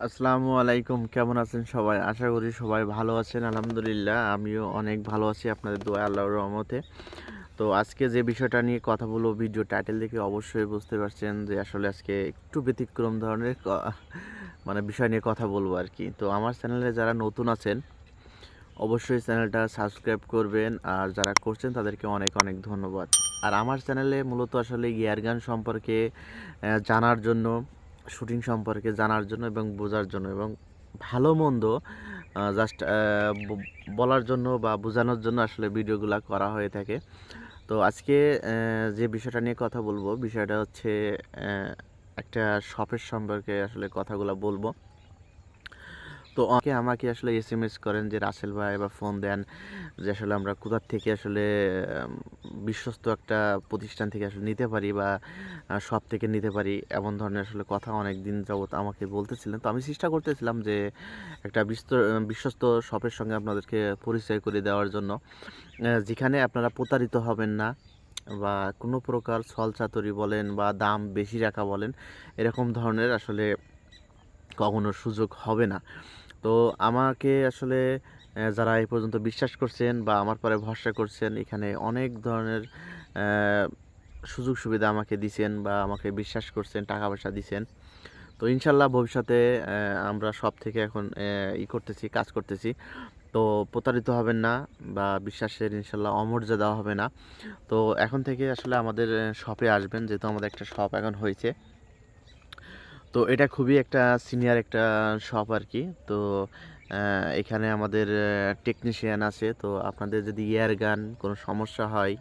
আসসালামু আলাইকুম, কেমন আছেন সবাই? আশা করি সবাই ভালো আছেন। আলহামদুলিল্লাহ আমিও অনেক ভালো আছি আপনাদের দোয়া আল্লাহর রহমতে। তো আজকে যে বিষয়টা নিয়ে কথা বলবো, ভিডিও টাইটেল দেখে অবশ্যই বুঝতে পারছেন যে আসলে আজকে একটু ব্যতিক্রম ধরনের মানে বিষয় নিয়ে কথা বলবো আর কি। তো আমার চ্যানেলে যারা নতুন আছেন অবশ্যই চ্যানেলটা সাবস্ক্রাইব করবেন, আর যারা করছেন তাদেরকে অনেক অনেক ধন্যবাদ। আর আমার চ্যানেলে মূলত আসলে এয়ার গান সম্পর্কে জানার জন্য, শুটিং সম্পর্কে জানার জন্য এবং বোঝার জন্য এবং ভালো মন্দ জাস্ট বলার জন্য বা বোঝানোর জন্য আসলে ভিডিওগুলো করা হয়ে থাকে। তো আজকে যে বিষয়টা নিয়ে কথা বলবো, বিষয়টা হচ্ছে একটা শপের সম্পর্কে আসলে কথাগুলো বলবো। তো অনেকে আমাকে আসলে এসএমএস করেন যে রাসেল ভাই, বা ফোন দেন যে আসলে আমরা কোথা থেকে আসলে আম, বিশ্বস্ত একটা প্রতিষ্ঠান থেকে আসলে নিতে পারি, বা শপ থেকে নিতে পারি, এমন ধরনের আসলে কথা অনেক দিন যাবত আমাকে বলতেছিলেন। তো আমি চেষ্টা করতেছিলাম যে একটা বিশ্বস্ত শপের সঙ্গে আপনাদেরকে পরিচয় করে দেওয়ার জন্য, যেখানে আপনারা প্রতারিত হবেন না, বা কোনো প্রকার ছলচাতুরি বলেন বা দাম বেশি রাখা বলেন, এরকম ধরনের আসলে কখনো সুযোগ হবে না। তো আমাকে আসলে যারা এই পর্যন্ত বিশ্বাস করছেন বা আমার পরে ভরসা করছেন, এখানে অনেক ধরনের আহ, সুযোগ সুবিধা আমাকে দিছেন বা আমাকে বিশ্বাস করছেন, টাকা পয়সা দিছেন। তো ইনশাল্লাহ ভবিষ্যতে আমরা সব থেকে এখন করতেছি, কাজ করতেছি। তো প্রতারিত হবেন না, বা বিশ্বাসের ইনশাল্লাহ অমর্যাদা হবে না। তো এখন থেকে আসলে আমাদের শপে আসবেন, যেহেতু আমাদের একটা শপ এখন হয়েছে। তো এটা খুবই একটা সিনিয়র একটা শপ আর কি। তো এখানে আমাদের টেকনিশিয়ান আছে। তো আপনাদের যদি এয়ার গান কোনো সমস্যা হয়,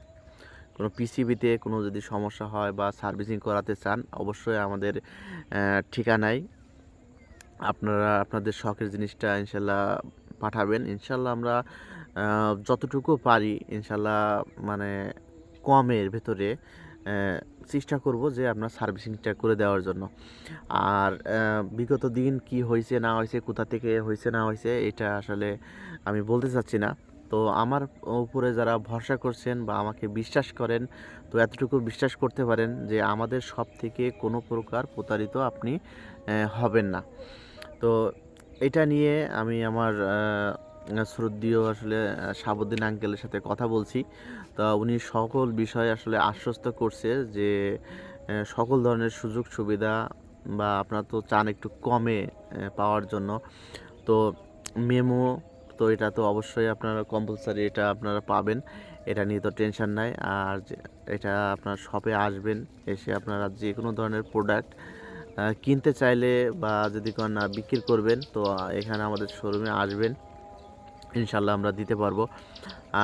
কোনো পিসিবিতে কোনো যদি সমস্যা হয় বা সার্ভিসিং করাতে চান, অবশ্যই আমাদের ঠিকানায় আপনারা আপনাদের শখের জিনিসটা ইনশাল্লাহ পাঠাবেন। ইনশাল্লাহ আমরা যতটুকু পারি ইনশাল্লাহ, মানে কমের ভেতরে চেষ্টা করব যে আপনার সার্ভিসিংটা করে দেওয়ার জন্য। আর বিগত দিন কি হয়েছে না হয়েছে, কোথা থেকে হয়েছে না হয়েছে, এটা আসলে আমি বলতে চাচ্ছি না। তো আমার উপরে যারা ভরসা করছেন বা আমাকে বিশ্বাস করেন, তো এতটুকু বিশ্বাস করতে পারেন যে আমাদের সব থেকে কোনো প্রকার প্রতারিত আপনি হবেন না। তো এটা নিয়ে আমি আমার শ্রদ্ধেয় আসলে শাহাবুদ্দিন আঙ্কেলের সাথে কথা বলছি। তা উনি সকল বিষয়ে আসলে আশ্বস্ত করছে যে সকল ধরনের সুযোগ সুবিধা, বা আপনারা তো চান একটু কমে পাওয়ার জন্য। তো মেমো, তো এটা তো অবশ্যই আপনারা কম্পালসারি এটা আপনারা পাবেন, এটা নিয়ে তো টেনশন নাই। আর এটা আপনার শপে আসবেন, এসে আপনারা যে কোনো ধরনের প্রোডাক্ট কিনতে চাইলে, বা যদি কোনো না বিক্রি করবেন, তো এখানে আমাদের শোরুমে আসবেন, ইনশাল্লাহ আমরা দিতে পারবো।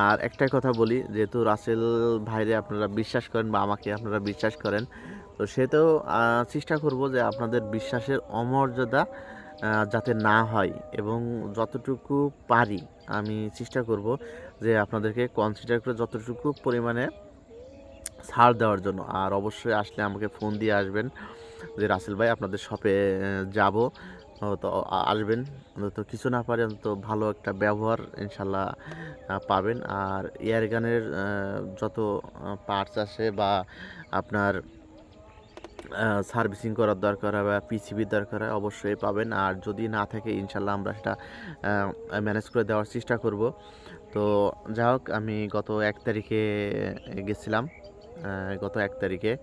আর একটাই কথা বলি, যেহেতু রাসেল ভাইরে আপনারা বিশ্বাস করেন বা আমাকে আপনারা বিশ্বাস করেন, তো সেটাও চেষ্টা করব যে আপনাদের বিশ্বাসের অমর্যাদা যাতে না হয়, এবং যতটুকু পারি আমি চেষ্টা করব যে আপনাদেরকে কনসিডার করে যতটুকু পরিমাণে ছাড় দেওয়ার জন্য। আর অবশ্যই আসলে আমাকে ফোন দিয়ে আসবেন যে রাসেল ভাই আপনাদের শপে যাব। তো আসবেন, অন্তত কিছু না পারে অন্তত ভালো একটা ব্যবহার ইনশাল্লাহ পাবেন। আর এয়ার গানের যত পার্টস আসে বা আপনার সার্ভিসিং করার দরকার হয় বা পিসিবির দরকার হয়, অবশ্যই পাবেন। আর যদি না থাকে ইনশাল্লাহ আমরা সেটা ম্যানেজ করে দেওয়ার চেষ্টা করব। তো যাই হোক, আমি গত 1 তারিখে গেছিলাম, গত 1 তারিখে।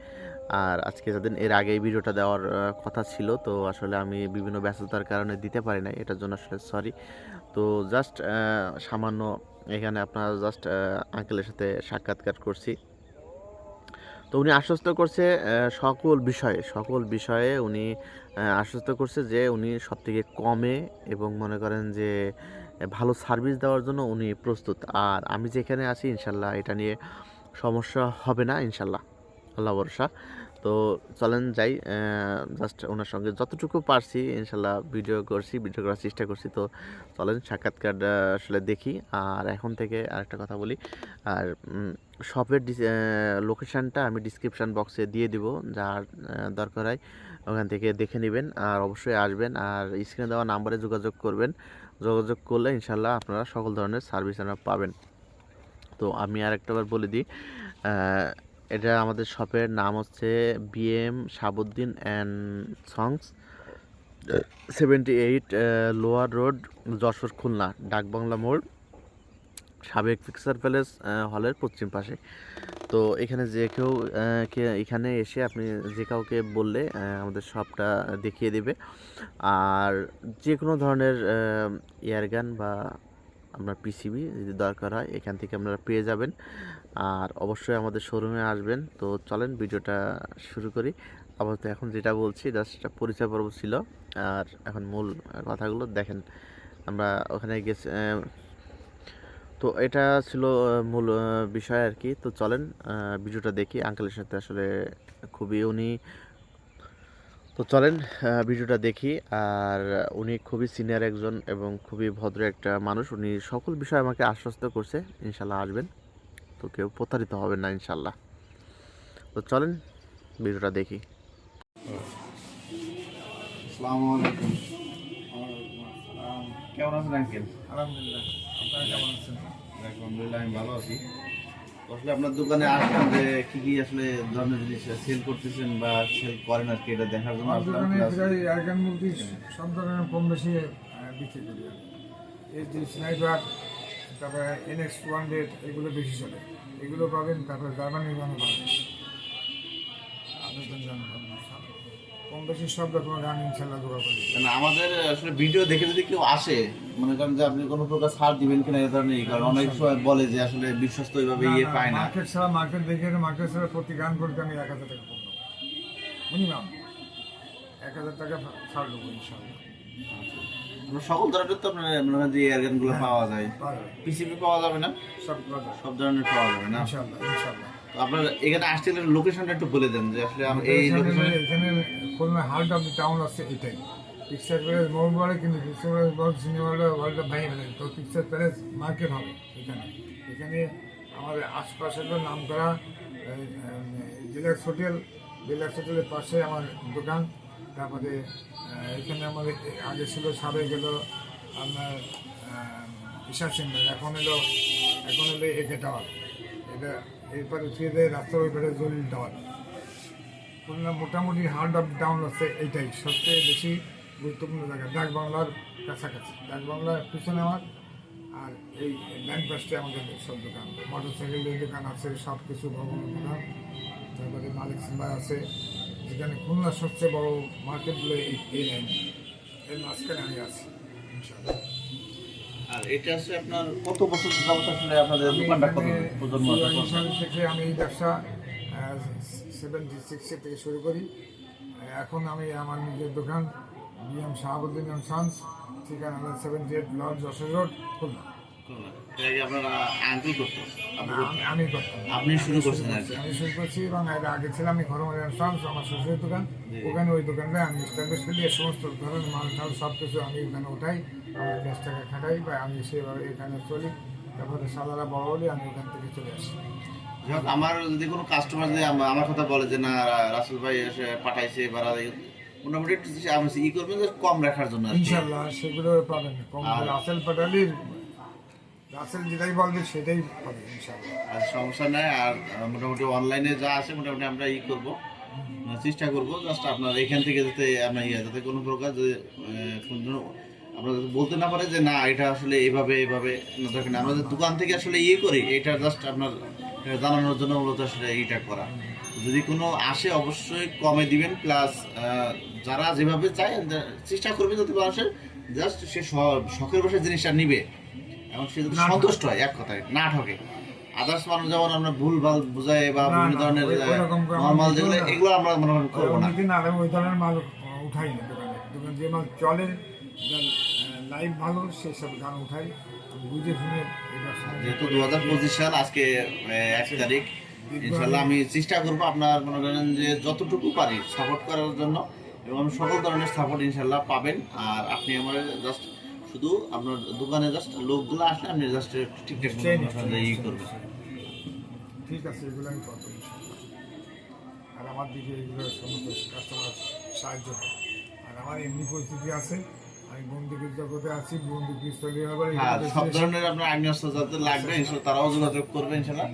আর আজকে যাদের এর আগে এই ভিডিওটা দেওয়ার কথা ছিল, তো আসলে আমি বিভিন্ন ব্যস্ততার কারণে দিতে পারি নাই, এটার জন্য আসলে সরি। তো জাস্ট সামান্য এখানে আপনার জাস্ট আঙ্কেলের সাথে সাক্ষাৎকার করছি। তো উনি আশ্বস্ত করছে সকল বিষয়ে উনি আশ্বস্ত করছে যে উনি সবথেকে কমে এবং মনে করেন যে ভালো সার্ভিস দেওয়ার জন্য উনি প্রস্তুত। আর আমি যেখানে আছি ইনশাল্লাহ এটা নিয়ে সমস্যা হবে না ইনশাল্লাহ, আল্লাহ ভরসা। তো চলেন যাই, জাস্ট ওনার সঙ্গে যতটুকু পারছি ইনশাল্লাহ ভিডিও করার চেষ্টা করছি। তো চলেন সাক্ষাৎকার আসলে দেখি। আর এখন থেকে আরেকটা কথা বলি, আর শপের লোকেশানটা আমি ডিসক্রিপশান বক্সে দিয়ে দিব, যার দরকার হয় ওখান থেকে দেখে নেবেন। আর অবশ্যই আসবেন, আর স্ক্রিনে দেওয়া নাম্বারে যোগাযোগ করবেন। যোগাযোগ করলে ইনশাল্লাহ আপনারা সকল ধরনের সার্ভিস আপনারা পাবেন। তো আমি আরেকটাবার বলে দিই, আহ, এটা আমাদের শপের নাম হচ্ছে BM Shahabuddin and sons. 78 lower road, Jessore, Khulna, Dakbangla মোড়, সাবেক ফিক্সার প্যালেস হলের পশ্চিম পাশে। তো এখানে যে কেউ এখানে এসে আপনি যে কাউকে বললে আমাদের শপটা দেখিয়ে দেবে। আর যে কোনো ধরনের এয়ারগান বা আপনার পিসিবি যদি দরকার হয় এখান থেকে আপনারা পেয়ে যাবেন। আর অবশ্যই আমাদের শোরুমে আসবেন। তো চলেন ভিডিওটা শুরু করি। আপাতত এখন যেটা বলছি জাস্ট একটা পরিচয় পর্ব ছিল। আর এখন মূল কথাগুলো দেখেন। আমরা ওখানে গেছি, তো এটা ছিল মূল বিষয় আর কি। তো চলেন ভিডিওটা দেখি। আঙ্কেলের সাথে আসলে খুবই উনি, তো চলেন ভিডিওটা দেখি। আর উনি খুবই সিনিয়র একজন এবং খুবই ভদ্র একটা মানুষ। উনি সকল বিষয়ে আমাকে আশ্বস্ত করছে ইনশাল্লাহ আসবেন, তো কেউ প্রতারিত হবেন না ইনশাল্লাহ। তো চলেন ভিডিওটা দেখি। আসসালামু আলাইকুম। কেমন আছেন আঙ্কেল? আলহামদুলিল্লাহ, আপনারা কেমন আছেন? আলহামদুলিল্লাহ আমি ভালো আছি। আসলে আপনার দোকানে আসলাম যে কি কি আসলে ধরনের জিনিস সেল করতেছেন বা সেল করেন আর কি, এটা দেখার জন্য আমার আসলাম। দোকানে Plus প্রায় আরগান মুরগি সব ধরনের কম বেশি বিক্রি করি আমি। এই যে স্নাইপার, তারপরে NX 200 এগুলো বেশি চলে, এগুলো পাবেন। তারপরে জার্মানি গানও পাবেন, আমেরিকান গান পাবেন। কম বেশি সব রকমের গান ইনশাল্লাহ জোগাড় করি। মানে আমাদের আসলে ভিডিও দেখে যদি কেউ আসে, মনে করেন যে আপনি কোনো প্রকার ছাড় দিবেন কিনা এই ধরনের, কারণ অনেক সময় বলে যে আসলে বিশ্বস্ত ওইভাবে পায় না। মার্কেট ছাড়া, মার্কেট দেখে মার্কেট ছাড়া প্রতি গান করতে আমি 1000 টাকা পড়ব, মিনিমাম 1000 টাকা ছাড় দেবো ইনশাল্লাহ। আপনার সকল ধরনের তো আপনার মনে হয় যে এয়ারগান গুলো পাওয়া যায়, পিসিবি পাওয়া যাবে না? সব ধরনের পাওয়া যাবে না ইনশাল্লাহ ইনশাল্লাহ। তো আপনার এখানে আসতে গেলে লোকেশনটা একটু বলে দেন যে আসলে এই লোকেশনে। এখানে Khulna heart of the town আছে, এটাই পিকচার প্যালেস মোড় বলে, কিন্তু পিকচার প্যালেস মোড় সিনেমা ওয়ার্ল্ডটা ভেঙে ফেলেন। তো পিকচার প্যালেস মার্কেট হবে এখানে। এখানে আমাদের আশপাশের নাম করা ডিলাক্স হোটেল, ডিলাক্স হোটেলের পাশে আমার দোকান। তারপরে এখানে আমাদের আগে ছিল সাবেক হলো আপনার ঈশা সেন্টার, এখন হলো একে টাওয়ার। এটা এরপরে ফিরে রাস্তার ওই পারে জলিল টাওয়ার। খুলনা মোটামুটি হার্ট অফ টাউন আছে, এইটাই সবচেয়ে বেশি গুরুত্বপূর্ণ জায়গা। ডাক বাংলার কাছাকাছি, ডাক বাংলার পিছনে আমার। আর এই ব্যাংক পাশে আমাদের সব দোকান, মোটর সাইকেলের দোকান আছে, সব কিছু ভবনের দোকান। তারপরে মালিক সিম্বার আছে, যেখানে খুলনার সবচেয়ে বড় মার্কেটগুলো এই লাইন, এর মাঝখানে আমি আছি ইনশাআল্লাহ। আর এটা আছে আপনার কত বছর যাবত আসলে আপনাদের দোকানটা কত প্রজন্ম থেকে আমি এই ব্যবসা 76 থেকে শুরু করি। এখন আমি আমার নিজের দোকান BM শাহাবুদ্দিন এন্ড সন্স, ঠিকানা 78 ব্লক, যশোর রোড, খুলনা। আপনারা আঙ্কেল করতো? আমি করতাম। আপনি শুরু করছেন আর কি? আমি শুরু করছি, এবং এর আগে ছিলাম আমি ঘরমারি এন্ড সন্স, আমার শ্বশুরের দোকান। ওখানে ওই দোকানটা আমি এস্টাবলিশ করি। এই সমস্ত ধরনের মাল টাল সব কিছু আমি ওখানে উঠাই, আমার গ্যাস টাকা খাটাই, বা আমি সেভাবে এখানে চলি। তারপরে সাদারা বড় হলে আমি ওখান থেকে চলে আসি। আমার যদি কোনো কাস্টমার যে আমার কথা বলে যে না রাসেল ভাই এসে পাঠাইছে বা মোটামুটি আমি ই করবেন যে কম রাখার জন্য, ইনশাল্লাহ সেগুলো পাবেন কম। রাসেল পাঠালি, রাসেল যেটাই বলবে সেটাই পাবে ইনশাল্লাহ, আর সমস্যা নাই। আর মোটামুটি অনলাইনে যা আছে মোটামুটি আমরা ই করবো, চেষ্টা করবো জাস্ট আপনার এখান থেকে যাতে আপনার যাতে কোনো প্রকার যে আমরা বলতে না পারে যে না এটা আসলে এইভাবে না দেখেন, আমরা যে দোকান থেকে আসলে ইয়ে করি এটা জাস্ট আপনার জানানোর জন্য মূলত আসলে এইটা করা। যদি কোনো আসে অবশ্যই কমে দিবেন, প্লাস যারা যেভাবে চায় চেষ্টা করবে যাতে মানুষের জাস্ট সে শখের বসে জিনিসটা নিবে এবং সে যদি সন্তুষ্ট হয়, এক কথায় না ঠকে। আদার্স মানুষ যেমন আমরা ভুল ভাল বুঝাই বা বিভিন্ন ধরনের নর্মাল যেগুলো, এগুলো আমরা মনে হয় করবো না। ওই ধরনের মাল উঠাই না দোকানে। দোকান যে মাল চলে, লাইভ ভালো, সেসব গান উঠাই বুঝে শুনে। যেহেতু 2025 সাল, আজকে 1 তারিখ, ইনশাল্লাহ আমি চেষ্টা করবো আপনার মনে করেন যে যতটুকু পারি সাপোর্ট করার জন্য, এবং সকল ধরনের সাপোর্ট ইনশাল্লাহ পাবেন। আর আপনি আমার জাস্ট শুধু আপনার দোকানে জাস্ট লোকগুলো আসলে আপনি জাস্ট ঠিকঠাক ই করবেন। ঠিক আছে, এগুলো আমি করবো ইনশাল্লাহ। আর আমার দিকে এগুলো সমস্ত কাস্টমার সাহায্য হয়। আর আমার এমনি পরিস্থিতি আছে, আমি বন্দুকের জগতে আছি, বন্দুক পিস্তল সব ধরনের আপনার আগ্নেয়াস্ত্র যাতে লাগবে ইনশাল্লাহ তারাও যোগাযোগ করবে ইনশাল্লাহ।